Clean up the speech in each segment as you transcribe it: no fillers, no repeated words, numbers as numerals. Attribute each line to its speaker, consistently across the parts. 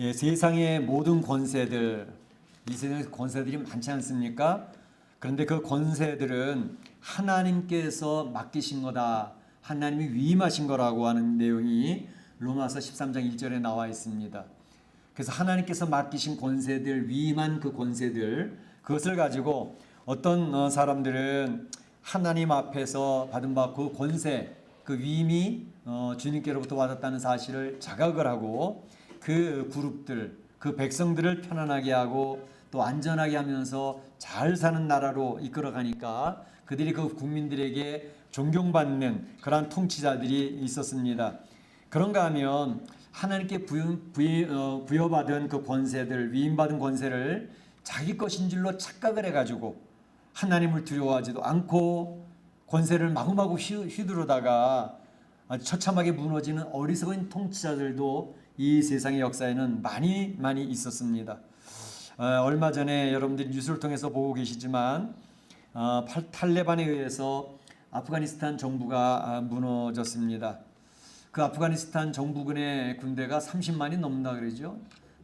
Speaker 1: 예, 세상의 모든 권세들, 이 세상에 권세들이 많지 않습니까? 그런데 그 권세들은 하나님께서 맡기신 거다. 하나님이 위임하신 거라고 하는 내용이 로마서 13장 1절에 나와 있습니다. 그래서 하나님께서 맡기신 권세들, 위임한 그 권세들, 그것을 가지고 어떤 사람들은 하나님 앞에서 받은 바 그 권세, 그 위임이 주님께로부터 받았다는 사실을 자각을 하고 그 그룹들, 그 백성들을 편안하게 하고 또 안전하게 하면서 잘 사는 나라로 이끌어가니까 그들이 그 국민들에게 존경받는 그러한 통치자들이 있었습니다. 그런가 하면 하나님께 부여받은 그 권세들, 위임받은 권세를 자기 것인 줄로 착각을 해가지고 하나님을 두려워하지도 않고 권세를 마구마구 휘두르다가 아주 처참하게 무너지는 어리석은 통치자들도 이 세상의 역사에는 많이 있었습니다. 얼마 전에 여러분들이 뉴스를 통해서 보고 계시지만 탈레반에 의해서 아프가니스탄 정부가 무너졌습니다. 그 아프가니스탄 정부군의 군대가 30만이 넘는다 그러죠.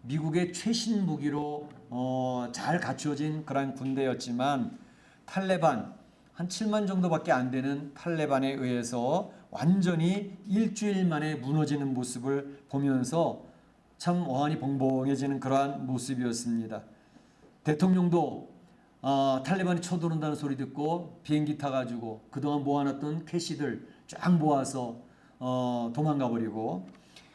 Speaker 1: 미국의 최신 무기로 잘 갖추어진 그런 군대였지만 탈레반 한 7만 정도밖에 안 되는 탈레반에 의해서 완전히 일주일 만에 무너지는 모습을 보면서 참 어안이 벙벙해지는 그러한 모습이었습니다. 대통령도 탈레반이 쳐들어온다는 소리 듣고 비행기 타가지고 그동안 모아놨던 캐시들 쫙 모아서 도망가 버리고,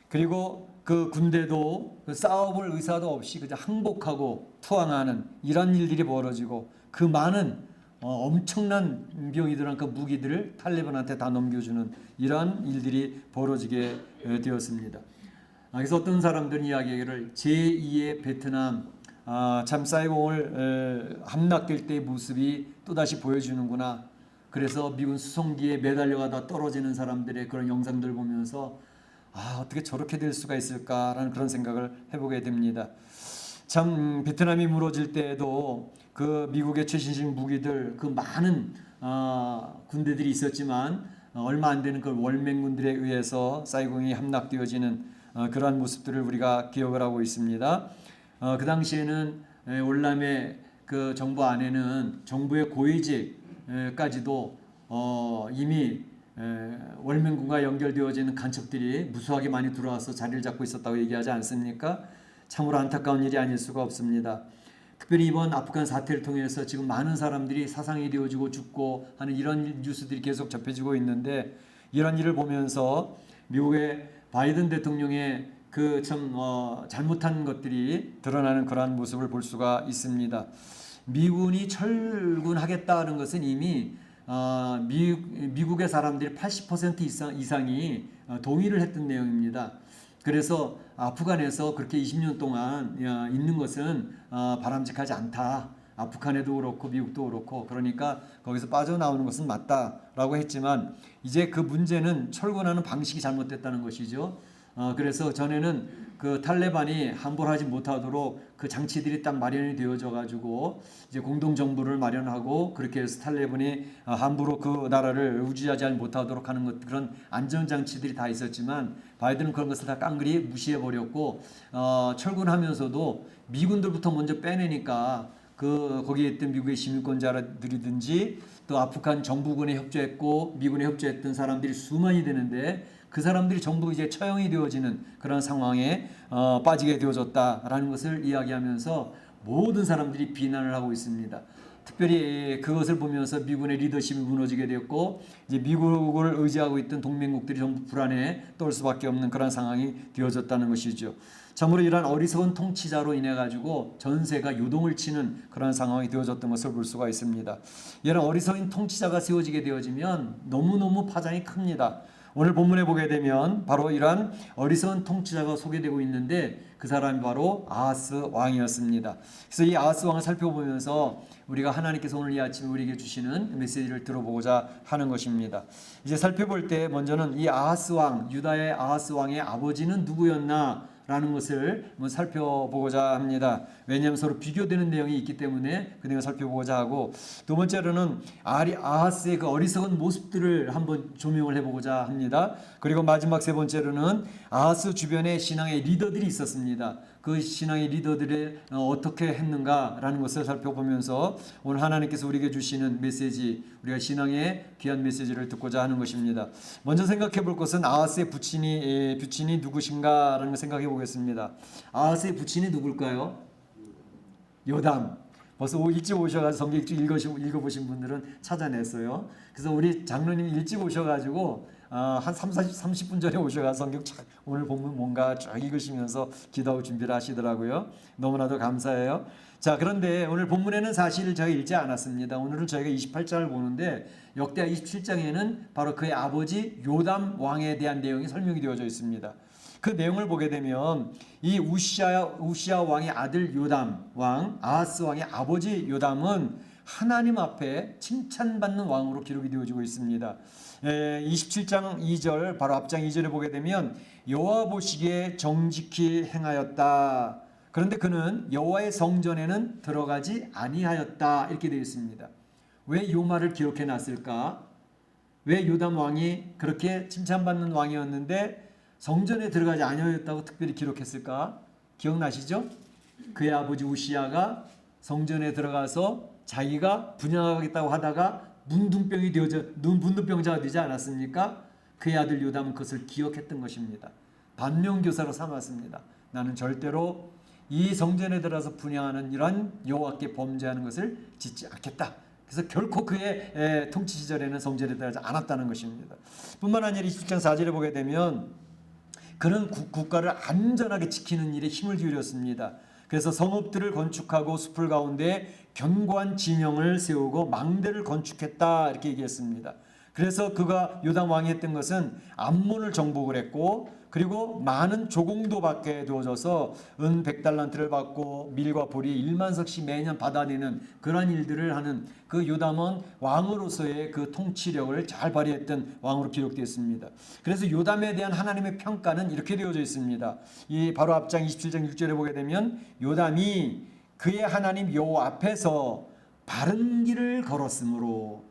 Speaker 1: 그리고 그 군대도 싸워볼 의사도 없이 그냥 항복하고 투항하는 이런 일들이 벌어지고 그 많은 엄청난 병이들한 그 무기들을 탈레반한테 다 넘겨주는 이러한 일들이 벌어지게 되었습니다. 그래서 어떤 사람들은 이야기를 제2의 베트남, 참 사이공을 함락될 때의 모습이 또다시 보여주는구나. 그래서 미군 수송기에 매달려가다 떨어지는 사람들의 그런 영상들 보면서 어떻게 저렇게 될 수가 있을까라는 그런 생각을 해보게 됩니다. 참 베트남이 무너질 때에도 그 미국의 최신식 무기들, 그 많은 군대들이 있었지만 얼마 안 되는 그 월맹군들에 의해서 사이공이 함락되어지는 그러한 모습들을 우리가 기억을 하고 있습니다. 그 당시에는 월남의 그 정부 안에는 정부의 고위직까지도 이미 월맹군과 연결되어지는 간첩들이 무수하게 많이 들어와서 자리를 잡고 있었다고 얘기하지 않습니까? 참으로 안타까운 일이 아닐 수가 없습니다. 특별히 이번 아프간 사태를 통해서 지금 많은 사람들이 사상이 되어지고 죽고 하는 이런 뉴스들이 계속 접해지고 있는데, 이런 일을 보면서 미국의 바이든 대통령의 그 참 잘못한 것들이 드러나는 그러한 모습을 볼 수가 있습니다. 미군이 철군하겠다는 것은 이미 미국의 사람들이 80% 이상이 동의를 했던 내용입니다. 그래서 아프간에서 그렇게 20년 동안 있는 것은 바람직하지 않다. 아프간에도 그렇고 미국도 그렇고, 그러니까 거기서 빠져나오는 것은 맞다라고 했지만 이제 그 문제는 철군하는 방식이 잘못됐다는 것이죠. 그래서 전에는 그 탈레반이 함몰하지 못하도록 그 장치들이 딱 마련이 되어져 가지고 이제 공동 정부를 마련하고 그렇게 해서 탈레반이 함부로 그 나라를 우지하지 못하도록 하는 것, 그런 안전 장치들이 다 있었지만 바이든은 그런 것을 다 깡그리 무시해 버렸고, 철군하면서도 미군들부터 먼저 빼내니까 거기에 있던 미국의 시민권자들이든지 또 아프간 정부군에 협조했고 미군에 협조했던 사람들이 수만이 되는데 그 사람들이 전부 이제 처형이 되어지는 그런 상황에 빠지게 되어졌다라는 것을 이야기하면서 모든 사람들이 비난을 하고 있습니다. 특별히 그것을 보면서 미군의 리더십이 무너지게 되었고 이제 미국을 의지하고 있던 동맹국들이 전부 불안에 떨 수밖에 없는 그런 상황이 되어졌다는 것이죠. 참으로 이러한 어리석은 통치자로 인해 가지고 전세가 요동을 치는 그런 상황이 되어졌던 것을 볼 수가 있습니다. 이런 어리석은 통치자가 세워지게 되어지면 너무너무 파장이 큽니다. 오늘 본문에 보게 되면 바로 이러한 어리석은 통치자가 소개되고 있는데 그 사람이 바로 아하스 왕이었습니다. 그래서 이 아하스 왕을 살펴보면서 우리가 하나님께서 오늘 이 아침에 우리에게 주시는 메시지를 들어보고자 하는 것입니다. 이제 살펴볼 때 먼저는 이 아하스 왕, 유다의 아하스 왕의 아버지는 누구였나 라는 것을 한번 살펴보고자 합니다. 왜냐하면 서로 비교되는 내용이 있기 때문에 그 내용을 살펴보고자 하고, 두 번째로는 아하스의 그 어리석은 모습들을 한번 조명을 해보고자 합니다. 그리고 마지막 세 번째로는 아하스 주변에 신앙의 리더들이 있었습니다. 그 신앙의 리더들이 어떻게 했는가라는 것을 살펴보면서 오늘 하나님께서 우리에게 주시는 메시지, 우리가 신앙의 귀한 메시지를 듣고자 하는 것입니다. 먼저 생각해 볼 것은 아하스의 부친이 누구신가라는 걸 생각해 보겠습니다. 아하스의 부친이 누굴까요? 요담. 벌써 일찍 오셔가지고 성경 일찍 읽어보신 분들은 찾아냈어요. 그래서 우리 장로님이 일찍 오셔가지고 한 30분 전에 오셔가지고 성경 오늘 본문 뭔가 쫙 읽으시면서 기도하고 준비를 하시더라고요. 너무나도 감사해요. 자, 그런데 오늘 본문에는 사실 저희가 읽지 않았습니다. 오늘은 저희가 28장을 보는데 역대하 27장에는 바로 그의 아버지 요담 왕에 대한 내용이 설명이 되어져 있습니다. 그 내용을 보게 되면 이 우시야 왕의 아들 요담 왕, 아하스 왕의 아버지 요담은 하나님 앞에 칭찬받는 왕으로 기록이 되어지고 있습니다. 27장 2절 바로 앞장 2절에 보게 되면 여호와 보시기에 정직히 행하였다. 그런데 그는 여호와의 성전에는 들어가지 아니하였다. 이렇게 되어 있습니다. 왜 이 말을 기록해 놨을까? 왜 요담 왕이 그렇게 칭찬받는 왕이었는데 성전에 들어가지 아니하였다고 특별히 기록했을까? 기억나시죠? 그의 아버지 우시야가 성전에 들어가서 자기가 분양하겠다고 하다가 문둥병자가 되지 않았습니까? 그의 아들 요담은 그것을 기억했던 것입니다. 반면교사로 삼았습니다. 나는 절대로 이 성전에 들어가서 분양하는 이러한 여호와께 범죄하는 것을 짓지 않겠다. 그래서 결코 그의 통치 시절에는 성전에 들어가지 않았다는 것입니다. 뿐만 아니라 27장 4절에 보게 되면 그는 국가를 안전하게 지키는 일에 힘을 기울였습니다. 그래서 성읍들을 건축하고 숲을 가운데 견고한 진영을 세우고 망대를 건축했다 이렇게 얘기했습니다. 그래서 그가 요담 왕이 했던 것은 암몬을 정복을 했고 그리고 많은 조공도 받게 되어져서 은 100달란트를 받고 밀과 보리 1만석씩 매년 받아내는 그러한 일들을 하는 그 요담은 왕으로서의 그 통치력을 잘 발휘했던 왕으로 기록되어 있습니다. 그래서 요담에 대한 하나님의 평가는 이렇게 되어져 있습니다. 이 바로 앞장 27장 6절에 보게 되면 요담이 그의 하나님 여호와 앞에서 바른 길을 걸었으므로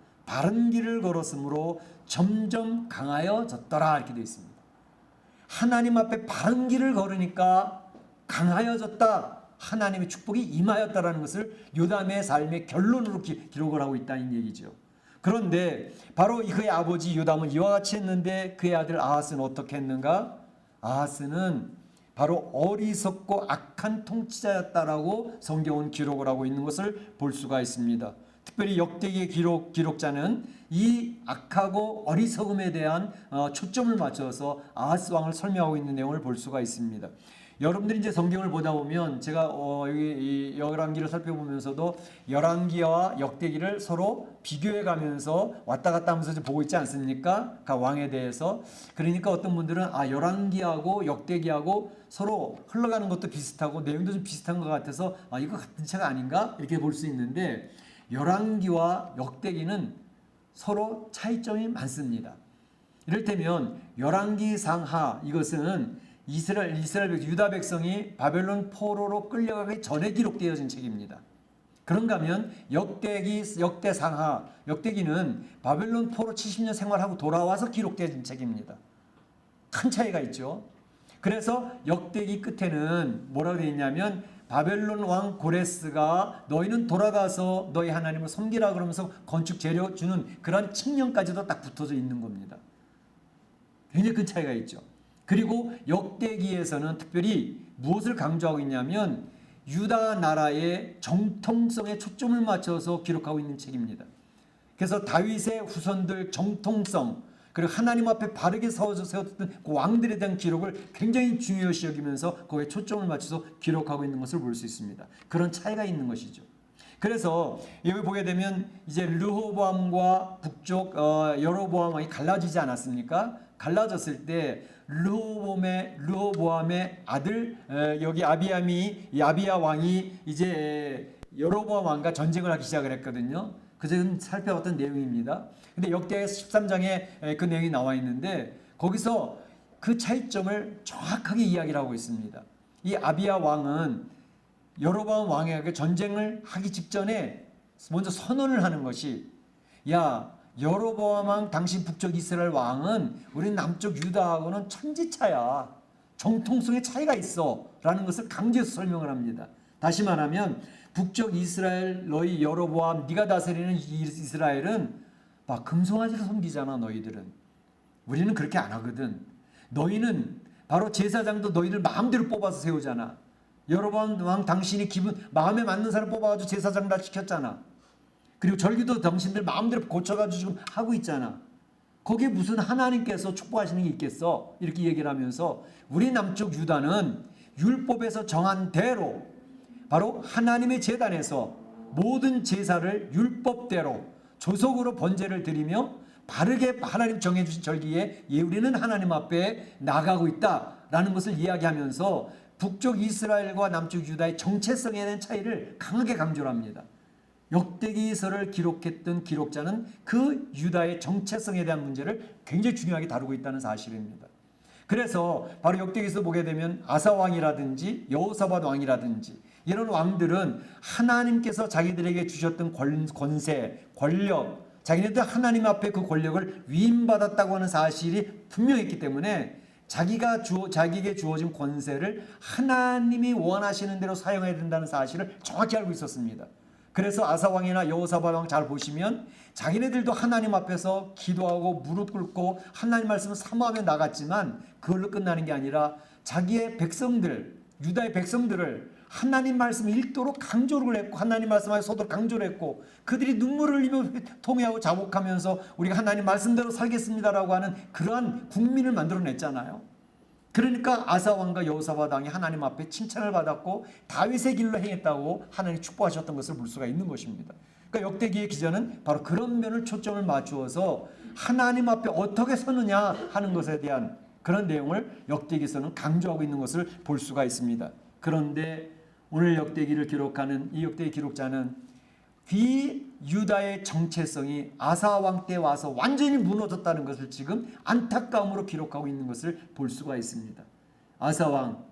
Speaker 1: 점점 강하여졌더라 이렇게 되어 있습니다. 하나님 앞에 바른 길을 걸으니까 강하여졌다. 하나님의 축복이 임하였다라는 것을 요담의 삶의 결론으로 기록을 하고 있다는 얘기죠. 그런데 바로 그의 아버지 요담은 이와 같이 했는데 그의 아들 아하스는 어떻게 했는가? 아하스는 바로 어리석고 악한 통치자였다라고 성경은 기록을 하고 있는 것을 볼 수가 있습니다. 특별히 역대기의 기록자는 이 악하고 어리석음에 대한 초점을 맞춰서 아하스 왕을 설명하고 있는 내용을 볼 수가 있습니다. 여러분들이 이제 성경을 보다 보면 제가 여기 열왕기를 살펴보면서도 열왕기와 역대기를 서로 비교해 가면서 왔다 갔다 하면서 보고 있지 않습니까? 각 왕에 대해서. 그러니까 어떤 분들은 열왕기하고 역대기하고 서로 흘러가는 것도 비슷하고 내용도 좀 비슷한 것 같아서 이거 같은 책가 아닌가? 이렇게 볼 수 있는데 열왕기와 역대기는 서로 차이점이 많습니다. 이를테면 열왕기 상하 이것은 이스라엘 유다 백성이 바벨론 포로로 끌려가기 전에 기록되어진 책입니다. 그런가 하면 역대상하 역대기는 바벨론 포로 70년 생활하고 돌아와서 기록되어진 책입니다. 큰 차이가 있죠. 그래서 역대기 끝에는 뭐라고 되어 있냐면 바벨론 왕 고레스가 너희는 돌아가서 너희 하나님을 섬기라 그러면서 건축 재료 주는 그런 칙령까지도 딱 붙어져 있는 겁니다. 굉장히 큰 차이가 있죠. 그리고 역대기에서는 특별히 무엇을 강조하고 있냐면 유다 나라의 정통성에 초점을 맞춰서 기록하고 있는 책입니다. 그래서 다윗의 후손들 정통성 그리고 하나님 앞에 바르게 세웠던 그 왕들에 대한 기록을 굉장히 중요시 여기면서 거기에 초점을 맞춰서 기록하고 있는 것을 볼 수 있습니다. 그런 차이가 있는 것이죠. 그래서 여기 보게 되면 이제 르호보암과 북쪽 여로보암 왕이 갈라지지 않았습니까? 갈라졌을 때 르호보암의 아들 여기 아비야 왕이 이제 여로보암 왕과 전쟁을 하기 시작을 했거든요. 그것은 살펴봤던 내용입니다. 근데 역대 13장에 그 내용이 나와 있는데 거기서 그 차이점을 정확하게 이야기를 하고 있습니다. 이 아비야 왕은 여로보암 왕에게 전쟁을 하기 직전에 먼저 선언을 하는 것이 야 여로보암 왕 당신 북쪽 이스라엘 왕은 우리 남쪽 유다하고는 천지차야. 정통성의 차이가 있어라는 것을 강조해서 설명을 합니다. 다시 말하면 북쪽 이스라엘 너희 여로보암 네가 다스리는 이스라엘은 막 금송아지를 섬기잖아. 너희들은. 우리는 그렇게 안 하거든. 너희는 바로 제사장도 너희들 마음대로 뽑아서 세우잖아. 여로보암 왕 당신이 마음에 맞는 사람 뽑아가지고 제사장 다 시켰잖아. 그리고 절기도 당신들 마음대로 고쳐가지고 지금 하고 있잖아. 거기에 무슨 하나님께서 축복하시는 게 있겠어? 이렇게 얘기를 하면서 우리 남쪽 유다는 율법에서 정한 대로 바로 하나님의 제단에서 모든 제사를 율법대로 조속으로 번제를 드리며 바르게 하나님 정해주신 절기에 우리는 하나님 앞에 나가고 있다라는 것을 이야기하면서 북쪽 이스라엘과 남쪽 유다의 정체성에 대한 차이를 강하게 강조를 합니다. 역대기서를 기록했던 기록자는 그 유다의 정체성에 대한 문제를 굉장히 중요하게 다루고 있다는 사실입니다. 그래서 바로 역대기서 보게 되면 아사 왕이라든지 여호사밧 왕이라든지 이런 왕들은 하나님께서 자기들에게 주셨던 권세, 권력, 자기네들 하나님 앞에 그 권력을 위임받았다고 하는 사실이 분명했기 때문에 자기에게 주어진 권세를 하나님이 원하시는 대로 사용해야 된다는 사실을 정확히 알고 있었습니다. 그래서 아사왕이나 여호사밧 왕 잘 보시면 자기네들도 하나님 앞에서 기도하고 무릎 꿇고 하나님 말씀을 사모하며 나갔지만 그걸로 끝나는 게 아니라 자기의 백성들, 유다의 백성들을 하나님 말씀을 읽도록 강조를 했고 하나님 말씀을 서도 강조를 했고 그들이 눈물을 흘리며 통회하고 자복하면서 우리가 하나님 말씀대로 살겠습니다라고 하는 그러한 국민을 만들어냈잖아요. 그러니까 아사 왕과 여호사밧 왕이 하나님 앞에 칭찬을 받았고 다윗의 길로 행했다고 하나님이 축복하셨던 것을 볼 수가 있는 것입니다. 그러니까 역대기의 기자는 바로 그런 면을 초점을 맞추어서 하나님 앞에 어떻게 서느냐 하는 것에 대한 그런 내용을 역대기에서는 강조하고 있는 것을 볼 수가 있습니다. 그런데 오늘 역대기를 기록하는 이 역대기 기록자는 비유다의 정체성이 아사 왕 때 와서 완전히 무너졌다는 것을 지금 안타까움으로 기록하고 있는 것을 볼 수가 있습니다. 아사 왕,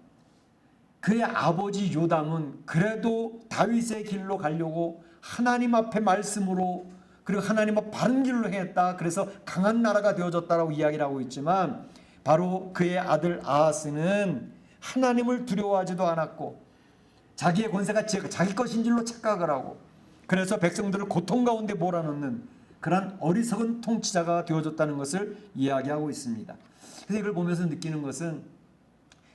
Speaker 1: 그의 아버지 요담은 그래도 다윗의 길로 가려고 하나님 앞에 말씀으로 그리고 하나님 앞 바른 길로 행했다. 그래서 강한 나라가 되어졌다라고 이야기를 하고 있지만 바로 그의 아들 아하스는 하나님을 두려워하지도 않았고 자기의 권세가 자기 것인 줄로 착각을 하고 그래서 백성들을 고통 가운데 몰아넣는 그런 어리석은 통치자가 되어졌다는 것을 이야기하고 있습니다. 그래서 이걸 보면서 느끼는 것은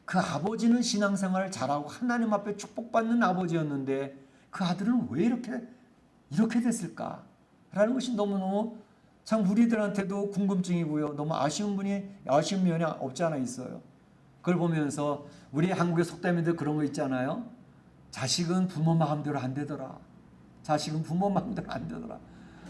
Speaker 1: 그 아버지는 신앙생활을 잘하고 하나님 앞에 축복받는 아버지였는데 그 아들은 왜 이렇게 됐을까라는 것이 너무너무 참 우리들한테도 궁금증이고요. 너무 아쉬운 면이 없지 않아 있어요. 그걸 보면서 우리 한국의 속담에도 그런 거 있잖아요. 자식은 부모 마음대로 안 되더라. 자식은 부모 마음대로 안 되더라.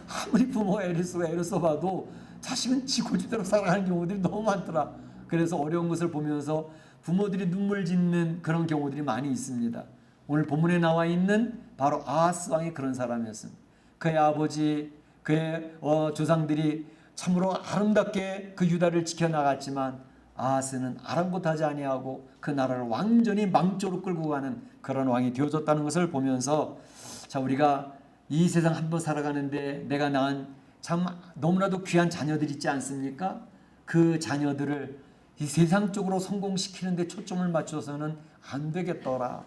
Speaker 1: 아무리 부모가 애를 써봐도 자식은 지 고집대로 살아가는 경우들이 너무 많더라. 그래서 어려운 것을 보면서 부모들이 눈물 짓는 그런 경우들이 많이 있습니다. 오늘 본문에 나와 있는 바로 아하스 왕이 그런 사람이었습니다. 그의 아버지, 그의 조상들이 참으로 아름답게 그 유다를 지켜나갔지만 아하스는 아랑곳하지 아니하고 그 나라를 완전히 망조로 끌고 가는 그런 왕이 되어졌다는 것을 보면서 자, 우리가 이 세상 한번 살아가는데 내가 낳은 참 너무나도 귀한 자녀들 있지 않습니까? 그 자녀들을 이 세상적으로 성공시키는 데 초점을 맞춰서는 안 되겠더라.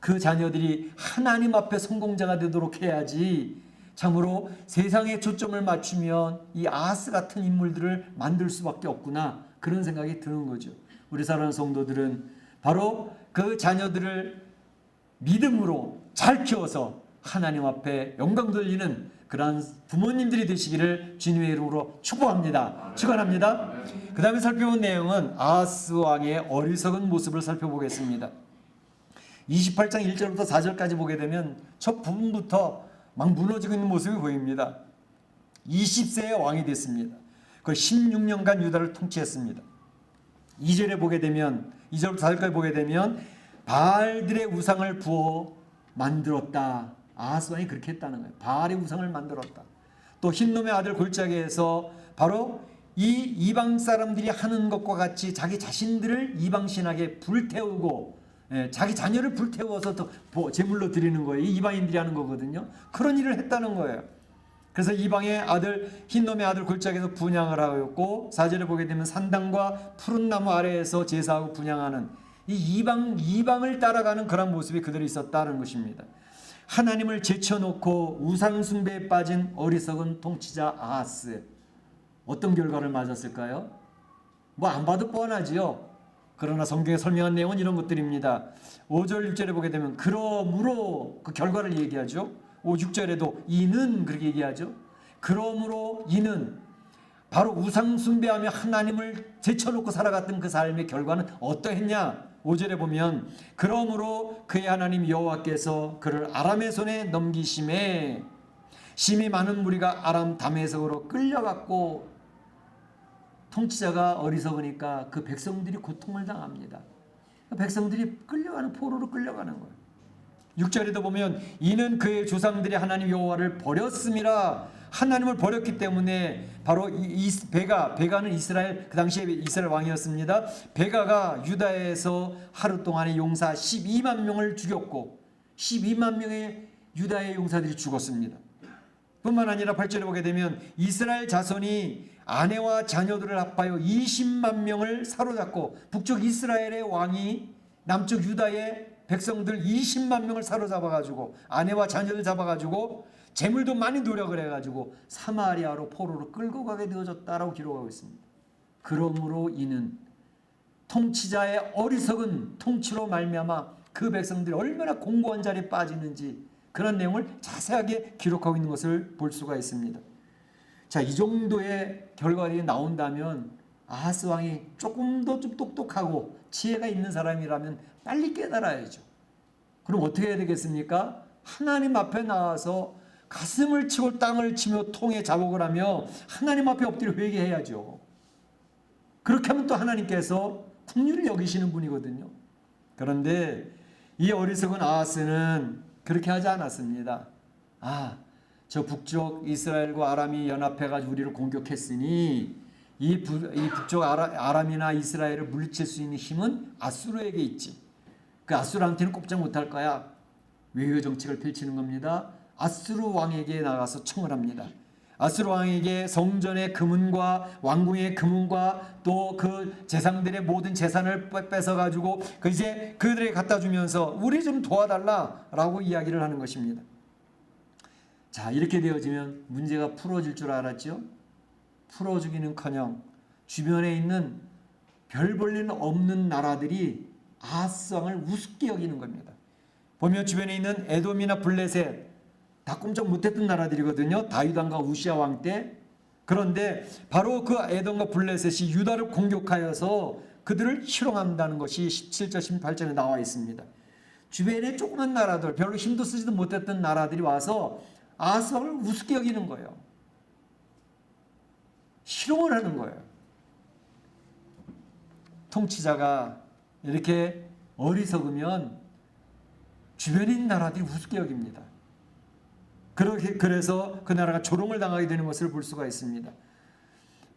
Speaker 1: 그 자녀들이 하나님 앞에 성공자가 되도록 해야지 참으로 세상에 초점을 맞추면 이 아하스 같은 인물들을 만들 수밖에 없구나. 그런 생각이 드는 거죠. 우리 사랑하는 성도들은 바로 그 자녀들을 믿음으로 잘 키워서 하나님 앞에 영광 돌리는 그러한 부모님들이 되시기를 주님의 이름으로 축복합니다. 축원합니다. 그 다음에 살펴본 내용은 아하스 왕의 어리석은 모습을 살펴보겠습니다. 28장 1절부터 4절까지 보게 되면 첫 부분부터 막 무너지고 있는 모습이 보입니다. 20세의 왕이 됐습니다. 그 16년간 유다를 통치했습니다. 2절에 보게 되면 2절부터 4절까지 보게 되면 바알들의 우상을 부어 만들었다. 아하스 왕이 그렇게 했다는 거예요. 바알의 우상을 만들었다. 또 흰놈의 아들 골짜기에서 바로 이 이방 사람들이 하는 것과 같이 자기 자신들을 이방 신에게 불태우고 자기 자녀를 불태워서 또 제물로 드리는 거예요. 이 이방인들이 하는 거거든요. 그런 일을 했다는 거예요. 그래서 이방의 아들 흰놈의 아들 골짜기에서 분향을 하였고 4절에 보게 되면 산당과 푸른 나무 아래에서 제사하고 분향하는 이 이방을 따라가는 그런 모습이 그대로 있었다는 것입니다. 하나님을 제쳐놓고 우상 숭배에 빠진 어리석은 통치자 아하스, 어떤 결과를 맞았을까요? 뭐 안 봐도 뻔하지요. 그러나 성경에 설명한 내용은 이런 것들입니다. 5절 6절에 보게 되면 그러므로 그 결과를 얘기하죠. 5, 6절에도 이는 그렇게 얘기하죠. 그러므로 이는 바로 우상 숭배하며 하나님을 제쳐놓고 살아갔던 그 삶의 결과는 어떠했냐? 5절에 보면 그러므로 그의 하나님 여호와께서 그를 아람의 손에 넘기심에 심히 많은 무리가 아람 다메섹으로 끌려갔고, 통치자가 어리석으니까 그 백성들이 고통을 당합니다. 백성들이 끌려가는, 포로로 끌려가는 거예요. 6절에도 보면 이는 그의 조상들이 하나님 여호와를 버렸음이라. 하나님을 버렸기 때문에 바로 베가는 이스라엘, 그 당시에 이스라엘 왕이었습니다. 베가가 유다에서 하루 동안에 용사 12만 명을 죽였고 12만 명의 유다의 용사들이 죽었습니다. 뿐만 아니라 8절에 보게 되면 이스라엘 자손이 아내와 자녀들을 합하여 20만 명을 사로잡고, 북쪽 이스라엘의 왕이 남쪽 유다의 백성들 20만 명을 사로잡아가지고 아내와 자녀들 잡아가지고 재물도 많이 노력을 해가지고 사마리아로 포로로 끌고 가게 되어졌다라고 기록하고 있습니다. 그러므로 이는 통치자의 어리석은 통치로 말미암아 그 백성들이 얼마나 공고한 자리에 빠지는지 그런 내용을 자세하게 기록하고 있는 것을 볼 수가 있습니다. 자, 이 정도의 결과들이 나온다면 아하스 왕이 조금 더 좀 똑똑하고 지혜가 있는 사람이라면 빨리 깨달아야죠. 그럼 어떻게 해야 되겠습니까? 하나님 앞에 나와서 가슴을 치고 땅을 치며 통에 자복을 하며 하나님 앞에 엎드려 회개해야죠. 그렇게 하면 또 하나님께서 긍휼을 여기시는 분이거든요. 그런데 이 어리석은 아하스는 그렇게 하지 않았습니다. 저 북쪽 이스라엘과 아람이 연합해가지고 우리를 공격했으니 이 북쪽 아람이나 이스라엘을 물리칠 수 있는 힘은 아수르에게 있지. 그 아수르한테는 꼼짝 못할 거야. 외교 정책을 펼치는 겁니다. 아수르 왕에게 나가서 청을 합니다. 아수르 왕에게 성전의 금은과 왕궁의 금은과 또 그 재상들의 모든 재산을 뺏어가지고 이제 그들에게 갖다 주면서 우리 좀 도와달라라고 이야기를 하는 것입니다. 자, 이렇게 되어지면 문제가 풀어질 줄 알았죠? 풀어주기는커녕 주변에 있는 별 볼일 없는 나라들이 아하스 왕을 우습게 여기는 겁니다. 보면 주변에 있는 에돔이나 블레셋 다 꼼짝 못했던 나라들이거든요. 다윗 왕과 우시아 왕 때. 그런데 바로 그 에돔과 블레셋이 유다를 공격하여서 그들을 희롱한다는 것이 17절 18절에 나와 있습니다. 주변에 조그만 나라들, 별로 힘도 쓰지도 못했던 나라들이 와서 아하스 왕을 우습게 여기는 거예요. 희롱을 하는 거예요. 통치자가 이렇게 어리석으면 주변에 있는 나라들이 우습게 여깁니다. 그래서 그 나라가 조롱을 당하게 되는 것을 볼 수가 있습니다.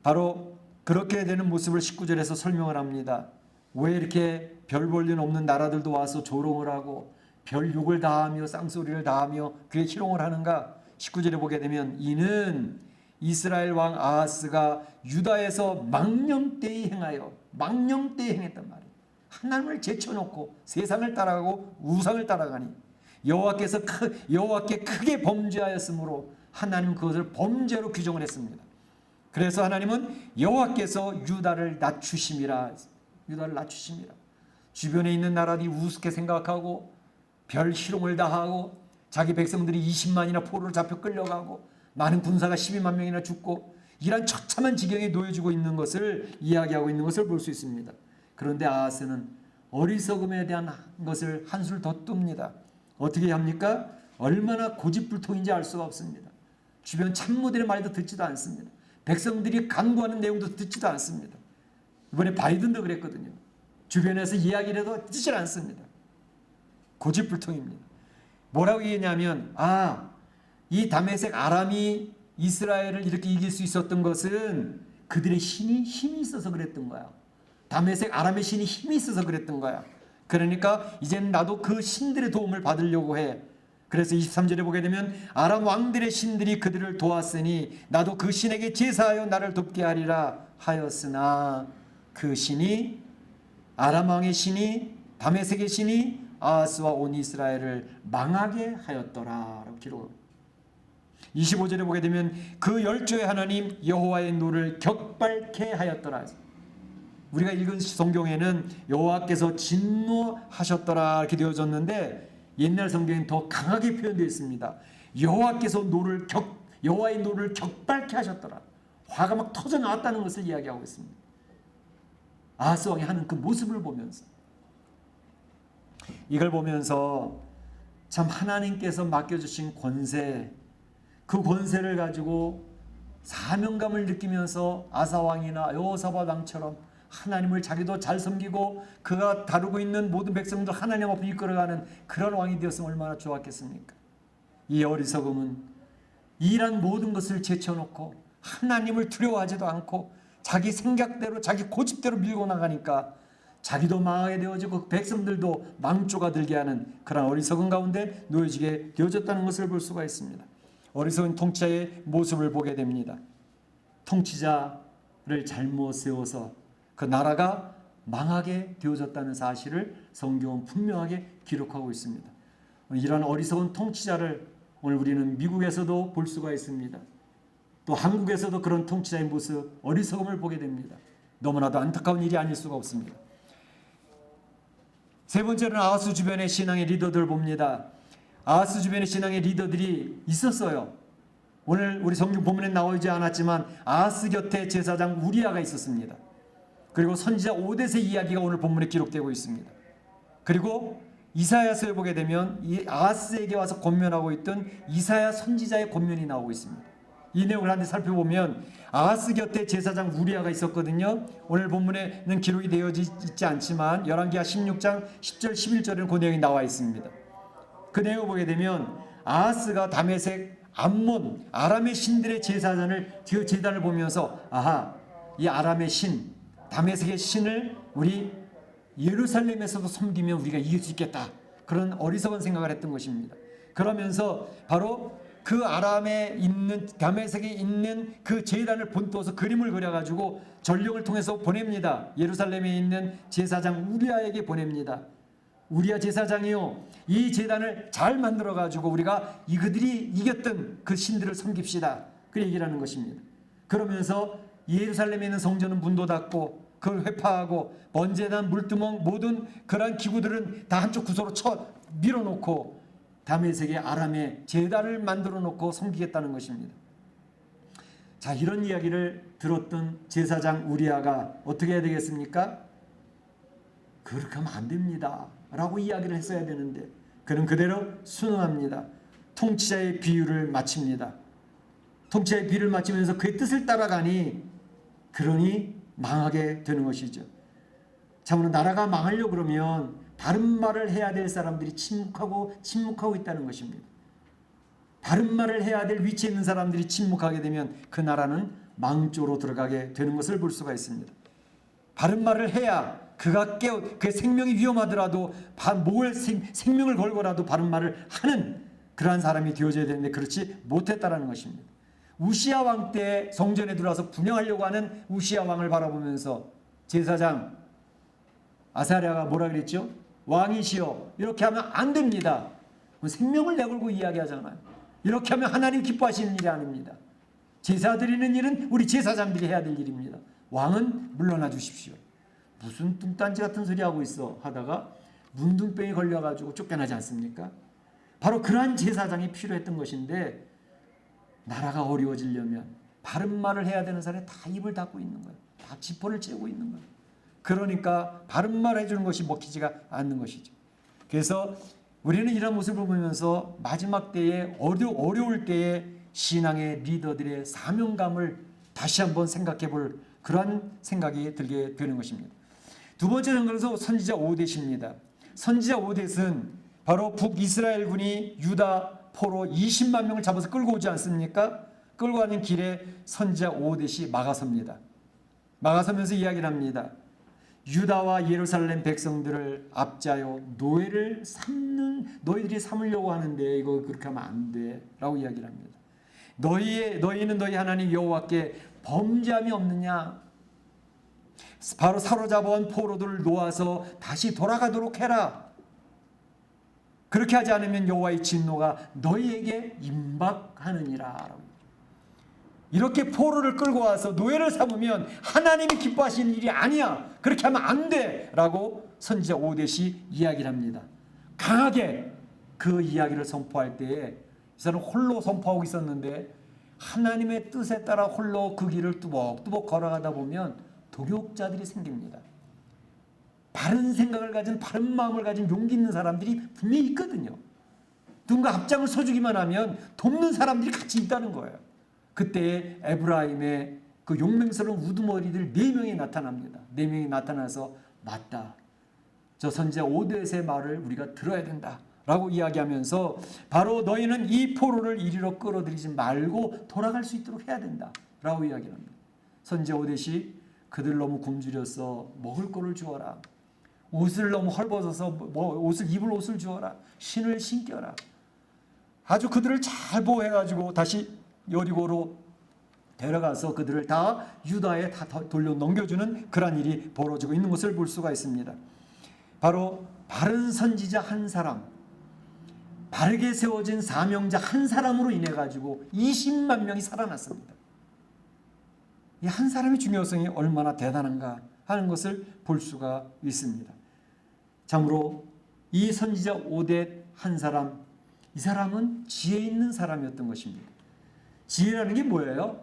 Speaker 1: 바로 그렇게 되는 모습을 19절에서 설명을 합니다. 왜 이렇게 별 볼 일 없는 나라들도 와서 조롱을 하고 별 욕을 다하며 쌍소리를 다하며 그의 희롱을 하는가? 19절에 보게 되면 이는 이스라엘 왕 아하스가 유다에서 망령되이 행하여, 망령되이 행했단 말이에요. 하나님을 제쳐놓고 세상을 따라가고 우상을 따라가니 여호와께 크게 범죄하였으므로 하나님은 그것을 범죄로 규정을 했습니다. 그래서 하나님은 여호와께서 유다를 낮추심이라. 유다를 낮추심이라. 주변에 있는 나라들이 우습게 생각하고 별 희롱을 다하고 자기 백성들이 20만이나 포로로 잡혀 끌려가고 많은 군사가 12만 명이나 죽고 이런 처참한 지경에 놓여지고 있는 것을 이야기하고 있는 것을 볼 수 있습니다. 그런데 아하스는 어리석음에 대한 것을 한술 더 뚠니다. 어떻게 합니까? 얼마나 고집불통인지 알 수가 없습니다. 주변 참모들의 말도 듣지도 않습니다. 백성들이 간구하는 내용도 듣지도 않습니다. 이번에 바이든도 그랬거든요. 주변에서 이야기를 해도 듣지 않습니다. 고집불통입니다. 뭐라고 얘기했냐면 이 다메섹 아람이 이스라엘을 이렇게 이길 수 있었던 것은 그들의 힘이 있어서 그랬던 거야. 다메섹 아람의 신이 힘이 있어서 그랬던 거야. 그러니까 이제는 나도 그 신들의 도움을 받으려고 해. 그래서 23절에 보게 되면 아람 왕들의 신들이 그들을 도왔으니 나도 그 신에게 제사하여 나를 돕게 하리라 하였으나 그 신이 아람 왕의 신이 다메섹의 신이 아하스와 온 이스라엘을 망하게 하였더라 라고 기록합니다. 25절에 보게 되면 그 열조의 하나님 여호와의 노를 격발케 하였더라. 우리가 읽은 성경에는 여호와께서 진노하셨더라 이렇게 되어졌는데 옛날 성경엔 더 강하게 표현되어 있습니다. 여호와께서 여호와의 노를 격발케 하셨더라. 화가 막 터져 나왔다는 것을 이야기하고 있습니다. 아하스 왕이 하는 그 모습을 보면서 이걸 보면서 참 하나님께서 맡겨주신 권세, 그 권세를 가지고 사명감을 느끼면서 아사 왕이나 여호사밧 왕처럼 하나님을 자기도 잘 섬기고 그가 다루고 있는 모든 백성들 하나님 앞으로 이끌어가는 그런 왕이 되었으면 얼마나 좋았겠습니까? 이 어리석음은 이란 모든 것을 제쳐놓고 하나님을 두려워하지도 않고 자기 생각대로 자기 고집대로 밀고 나가니까 자기도 망하게 되어지고 그 백성들도 망조가 들게 하는 그런 어리석음 가운데 놓여지게 되어졌다는 것을 볼 수가 있습니다. 어리석은 통치자의 모습을 보게 됩니다. 통치자를 잘못 세워서 그 나라가 망하게 되어졌다는 사실을 성경은 분명하게 기록하고 있습니다. 이러한 어리석은 통치자를 오늘 우리는 미국에서도 볼 수가 있습니다. 또 한국에서도 그런 통치자의 모습, 어리석음을 보게 됩니다. 너무나도 안타까운 일이 아닐 수가 없습니다. 세 번째는 아하스 주변의 신앙의 리더들을 봅니다. 아하스 주변의 신앙의 리더들이 있었어요. 오늘 우리 성경 본문에 나오지 않았지만 아하스 곁에 제사장 우리아가 있었습니다. 그리고 선지자 오댓의 이야기가 오늘 본문에 기록되고 있습니다. 그리고 이사야서에 보게 되면 이 아하스에게 와서 권면하고 있던 이사야 선지자의 권면이 나오고 있습니다. 이 내용을 한번 살펴보면 아하스 곁에 제사장 우리아가 있었거든요. 오늘 본문에는 기록이 되어 있지 않지만 열왕기하 16장 10절 11절에는 그 내용이 나와 있습니다. 그 내용을 보게 되면 아하스가 다메섹, 암몬, 아람의 신들의 제단을 보면서 아하, 이 아람의 신, 다메섹의 신을 우리 예루살렘에서도 섬기면 우리가 이길 수 있겠다. 그런 어리석은 생각을 했던 것입니다. 그러면서 바로 그 아람에 있는 다메섹에 있는 그 제단을 본떠서 그림을 그려가지고 전령을 통해서 보냅니다. 예루살렘에 있는 제사장 우리아에게 보냅니다. 우리아 제사장이요, 이 제단을 잘 만들어가지고 우리가 그들이 이겼던 그 신들을 섬깁시다. 그 얘기를 하는 것입니다. 그러면서 예루살렘에 있는 성전은 문도 닫고 그걸 회파하고 번제단, 물두멍 모든 그러한 기구들은 다 한쪽 구석으로 밀어놓고 다메섹의 아람의 제단을 만들어 놓고 섬기겠다는 것입니다. 자, 이런 이야기를 들었던 제사장 우리아가 어떻게 해야 되겠습니까? 그렇게 하면 안 됩니다 라고 이야기를 했어야 되는데 그는 그대로 순응합니다. 통치자의 비유를 마칩니다. 통치자의 비유를 마치면서 그의 뜻을 따라가니 그러니 망하게 되는 것이죠. 참으로 나라가 망하려고 그러면 바른 말을 해야 될 사람들이 침묵하고 있다는 것입니다. 바른 말을 해야 될 위치에 있는 사람들이 침묵하게 되면 그 나라는 망조로 들어가게 되는 것을 볼 수가 있습니다. 바른 말을 해야 그의 생명이 위험하더라도 생명을 걸고라도 바른 말을 하는 그러한 사람이 되어져야 되는데 그렇지 못했다는 것입니다. 우시야 왕 때 성전에 들어와서 분양하려고 하는 우시야 왕을 바라보면서 제사장 아사랴가 뭐라 그랬죠? 왕이시여, 이렇게 하면 안 됩니다. 생명을 내걸고 이야기하잖아요. 이렇게 하면 하나님 기뻐하시는 일이 아닙니다. 제사 드리는 일은 우리 제사장들이 해야 될 일입니다. 왕은 물러나 주십시오. 무슨 뚱딴지 같은 소리 하고 있어 하다가 문둥병에 걸려가지고 쫓겨나지 않습니까? 바로 그러한 제사장이 필요했던 것인데 나라가 어려워지려면 바른 말을 해야 되는 사람이 다 입을 닫고 있는 거예요. 다 지퍼를 채우고 있는 거예요. 그러니까 바른 말 해주는 것이 먹히지가 않는 것이죠. 그래서 우리는 이런 모습을 보면서 마지막 때에 어려울 때에 신앙의 리더들의 사명감을 다시 한번 생각해 볼 그러한 생각이 들게 되는 것입니다. 두 번째 선거는 선지자 오뎃입니다. 선지자 오뎃은 바로 북이스라엘군이 유다 포로 20만 명을 잡아서 끌고 오지 않습니까? 끌고 가는 길에 선지자 오뎃이 막아섭니다. 막아서면서 이야기를 합니다. 유다와 예루살렘 백성들을 압자여 너희들이 삼으려고 하는데 이거 그렇게 하면 안 돼라고 이야기를 합니다. 너희는 너희 하나님 여호와께 범죄함이 없느냐? 바로 사로잡아온 포로들을 놓아서 다시 돌아가도록 해라. 그렇게 하지 않으면 여호와의 진노가 너희에게 임박하느니라. 이렇게 포로를 끌고 와서 노예를 삼으면 하나님이 기뻐하시는 일이 아니야. 그렇게 하면 안 돼 라고 선지자 오뎃이 이야기를 합니다. 강하게 그 이야기를 선포할 때에 이 사람은 홀로 선포하고 있었는데 하나님의 뜻에 따라 홀로 그 길을 뚜벅뚜벅 걸어가다 보면 도격자들이 생깁니다. 바른 생각을 가진, 바른 마음을 가진 용기 있는 사람들이 분명히 있거든요. 누군가 앞장을 서주기만 하면 돕는 사람들이 같이 있다는 거예요. 그때 에브라임의 그 용맹스러운 우두머리들 4명이 나타납니다. 4명이 나타나서 맞다. 저 선지자 오뎃의 말을 우리가 들어야 된다. 라고 이야기하면서 바로 너희는 이 포로를 이리로 끌어들이지 말고 돌아갈 수 있도록 해야 된다. 라고 이야기합니다. 선지자 오뎃이 그들 너무 굶주려서 먹을 거를 주어라. 옷을 너무 헐벗어서 입을 옷을 주어라. 신을 신겨라. 아주 그들을 잘 보호해가지고 다시 여리고로 데려가서 그들을 다 유다에 다 돌려 넘겨주는 그런 일이 벌어지고 있는 것을 볼 수가 있습니다. 바로 바른 선지자 한 사람, 바르게 세워진 사명자 한 사람으로 인해 가지고 20만 명이 살아났습니다. 이 한 사람의 중요성이 얼마나 대단한가 하는 것을 볼 수가 있습니다. 참으로 이 선지자 오뎃 한 사람, 이 사람은 지혜 있는 사람이었던 것입니다. 지혜라는 게 뭐예요?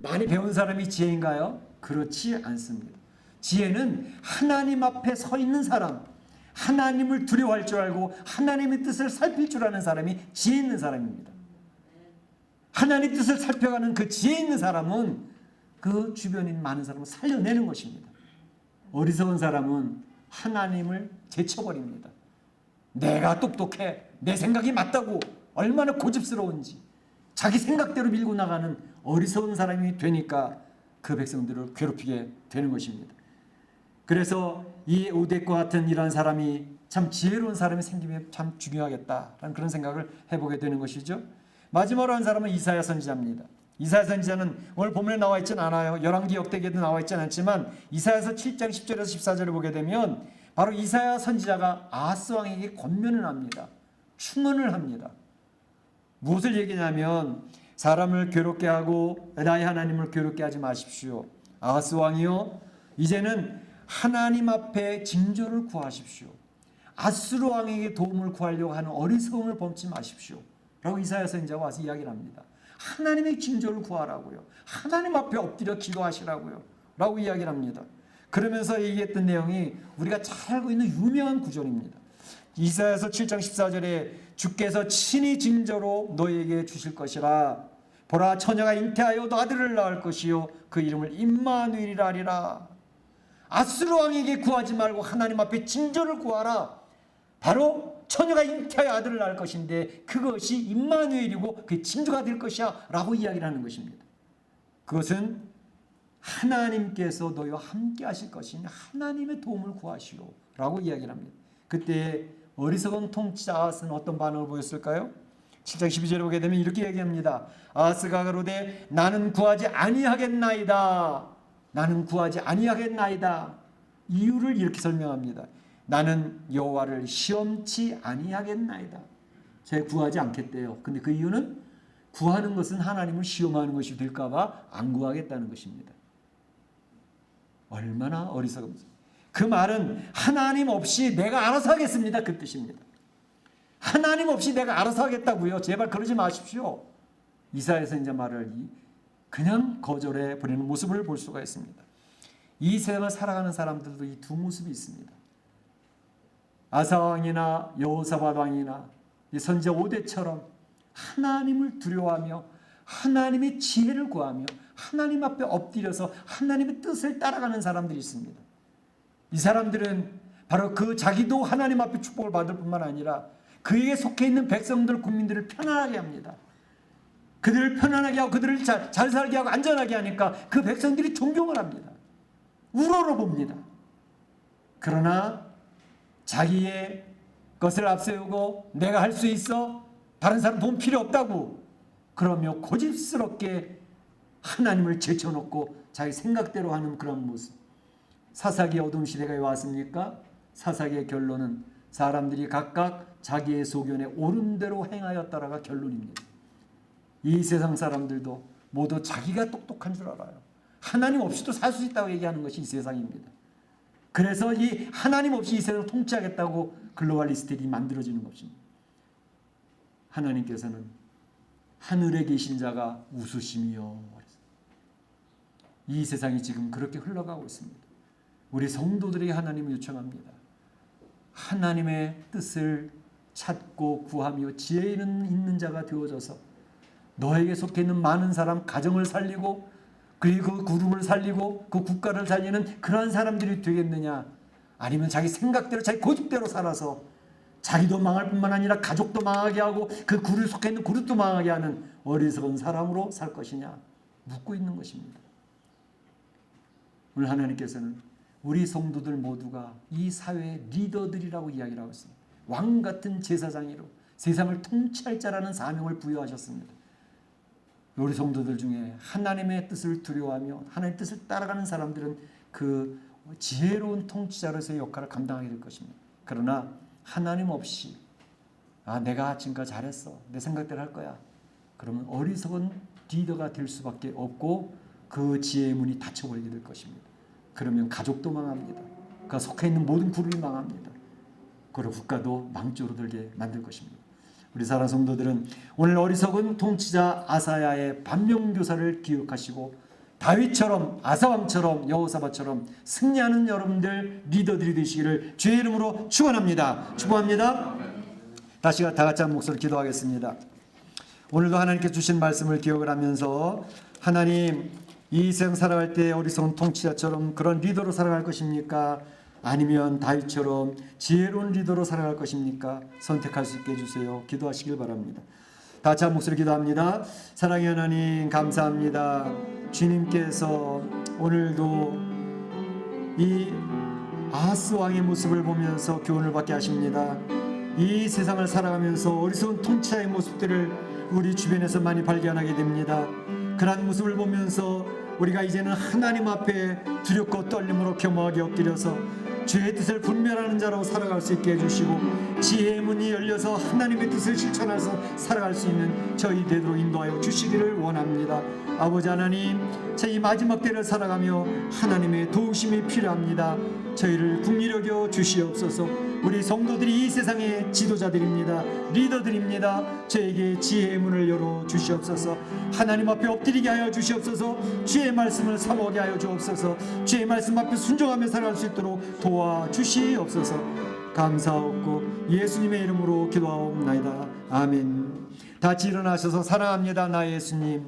Speaker 1: 많이 배운 사람이 지혜인가요? 그렇지 않습니다. 지혜는 하나님 앞에 서 있는 사람, 하나님을 두려워할 줄 알고 하나님의 뜻을 살필 줄 아는 사람이 지혜 있는 사람입니다. 하나님의 뜻을 살펴가는 그 지혜 있는 사람은 그 주변에 많은 사람을 살려내는 것입니다. 어리석은 사람은 하나님을 제쳐버립니다. 내가 똑똑해, 내 생각이 맞다고 얼마나 고집스러운지 자기 생각대로 밀고 나가는 어리석은 사람이 되니까 그 백성들을 괴롭히게 되는 것입니다. 그래서 이 오뎃과 같은 이러한 사람이 참 지혜로운 사람이 생기면 참 중요하겠다라는 그런 생각을 해보게 되는 것이죠. 마지막으로 한 사람은 이사야 선지자입니다. 이사야 선지자는 오늘 본문에 나와 있지는 않아요. 열왕기 역대기에도 나와 있지는 않지만 이사야서 7장 10절에서 14절을 보게 되면 바로 이사야 선지자가 아하스 왕에게 권면을 합니다. 충언을 합니다. 무엇을 얘기냐면 사람을 괴롭게 하고 나의 하나님을 괴롭게 하지 마십시오. 아하스 왕이요, 이제는 하나님 앞에 징조를 구하십시오. 아수르 왕에게 도움을 구하려고 하는 어리석음을 범치 마십시오. 라고 이사야 선지자가 와서 이야기를 합니다. 하나님의 징조를 구하라고요. 하나님 앞에 엎드려 기도하시라고요. 라고 이야기를 합니다. 그러면서 얘기했던 내용이 우리가 잘 알고 있는 유명한 구절입니다. 이사야서 7장 14절에 주께서 친히 징조로 너에게 주실 것이라. 보라, 처녀가 잉태하여 너 아들을 낳을 것이요 그 이름을 임마누엘이라 하리라. 아수르 왕에게 구하지 말고 하나님 앞에 징조를 구하라. 바로 처녀가 잉태하여 아들을 낳을 것인데 그것이 임마누엘이고 그 징조가 될 것이야 라고 이야기를 하는 것입니다. 그것은 하나님께서 너희와 함께 하실 것이니 하나님의 도움을 구하시오 라고 이야기를 합니다. 그때 어리석은 통치자 아하스는 어떤 반응을 보였을까요? 7장 12절에 보게 되면 이렇게 얘기합니다. 아하스가 가로되 나는 구하지 아니하겠나이다. 나는 구하지 아니하겠나이다. 이유를 이렇게 설명합니다. 나는 여호와를 시험치 아니하겠나이다. 제가 구하지 않겠대요. 근데 그 이유는 구하는 것은 하나님을 시험하는 것이 될까 봐 안 구하겠다는 것입니다. 얼마나 어리석은지. 그 말은 하나님 없이 내가 알아서 하겠습니다. 그 뜻입니다. 하나님 없이 내가 알아서 하겠다고요. 제발 그러지 마십시오. 이사야 선지자 말을 그냥 거절해 버리는 모습을 볼 수가 있습니다. 이 세상을 살아가는 사람들도 이 두 모습이 있습니다. 아사 왕이나 여호사밧 왕이나 이 선지자 오뎃처럼 하나님을 두려워하며 하나님의 지혜를 구하며 하나님 앞에 엎드려서 하나님의 뜻을 따라가는 사람들이 있습니다. 이 사람들은 바로 그 자기도 하나님 앞에 축복을 받을 뿐만 아니라 그에게 속해 있는 백성들, 국민들을 편안하게 합니다. 그들을 편안하게 하고 그들을 잘 살게 하고 안전하게 하니까 그 백성들이 존경을 합니다. 우러러봅니다. 그러나 자기의 것을 앞세우고 내가 할 수 있어, 다른 사람 도움 필요 없다고 그러며 고집스럽게 하나님을 제쳐놓고 자기 생각대로 하는 그런 모습. 사사기의 어두운 시대가 왜 왔습니까? 사사기의 결론은 사람들이 각각 자기의 소견에 옳은 대로 행하였다라가 결론입니다. 이 세상 사람들도 모두 자기가 똑똑한 줄 알아요. 하나님 없이도 살 수 있다고 얘기하는 것이 이 세상입니다. 그래서 이 하나님 없이 이 세상을 통치하겠다고 글로벌리스트들이 만들어지는 것입니다. 하나님께서는 하늘에 계신 자가 웃으시며, 이 세상이 지금 그렇게 흘러가고 있습니다. 우리 성도들에게 하나님을 요청합니다. 하나님의 뜻을 찾고 구하며 지혜 있는 자가 되어져서 너에게 속해 있는 많은 사람, 가정을 살리고 그리고 그 구름을 살리고 그 국가를 살리는 그러한 사람들이 되겠느냐? 아니면 자기 생각대로 자기 고집대로 살아서 자기도 망할 뿐만 아니라 가족도 망하게 하고 그 그룹에 속해 있는 그룹도 망하게 하는 어리석은 사람으로 살 것이냐? 묻고 있는 것입니다. 오늘 하나님께서는 우리 성도들 모두가 이 사회의 리더들이라고 이야기를 하고 있습니다. 왕 같은 제사장으로 세상을 통치할 자라는 사명을 부여하셨습니다. 우리 성도들 중에 하나님의 뜻을 두려워하며 하나님의 뜻을 따라가는 사람들은 그 지혜로운 통치자로서의 역할을 감당하게 될 것입니다. 그러나 하나님 없이 내가 지금까지 잘했어, 내 생각대로 할 거야, 그러면 어리석은 리더가 될 수밖에 없고 그 지혜의 문이 닫혀버리게 될 것입니다. 그러면 가족도 망합니다. 그 속해 있는 모든 그룹이 망합니다. 그리고 국가도 망조로 들게 만들 것입니다. 우리 사랑하는 성도들은 오늘 어리석은 통치자 아사야의 반면교사를 기억하시고 다윗처럼, 아사왕처럼, 여호사밧처럼 승리하는 여러분들 리더들이 되시기를 주의 이름으로 축원합니다. 축복합니다. 다시 다 같이 한 목소리로 기도하겠습니다. 오늘도 하나님께 주신 말씀을 기억을 하면서, 하나님, 이 세상 살아갈 때 어리석은 통치자처럼 그런 리더로 살아갈 것입니까? 아니면 다윗처럼 지혜로운 리더로 살아갈 것입니까? 선택할 수 있게 해주세요. 기도하시길 바랍니다. 다 같이 한 목소리 기도합니다. 사랑의 하나님, 감사합니다. 주님께서 오늘도 이 아하스 왕의 모습을 보면서 교훈을 받게 하십니다. 이 세상을 살아가면서 어리석은 통치자의 모습들을 우리 주변에서 많이 발견하게 됩니다. 그러한 모습을 보면서 우리가 이제는 하나님 앞에 두렵고 떨림으로 겸허하게 엎드려서 주의 뜻을 분별하는 자로 살아갈 수 있게 해주시고, 지혜의 문이 열려서 하나님의 뜻을 실천해서 살아갈 수 있는 저희 되도록 인도하여 주시기를 원합니다. 아버지 하나님, 저희 마지막 때를 살아가며 하나님의 도우심이 필요합니다. 저희를 긍휼히 여겨 주시옵소서. 우리 성도들이 이 세상의 지도자들입니다. 리더들입니다. 저에게 지혜의 문을 열어 주시옵소서. 하나님 앞에 엎드리게 하여 주시옵소서. 주의 말씀을 사모하게 하여 주옵소서. 주의 말씀 앞에 순종하며 살아갈 수 있도록 도와주시옵소서. 감사하옵고 예수님의 이름으로 기도하옵나이다. 아멘. 다 같이 일어나셔서 사랑합니다 나의 예수님,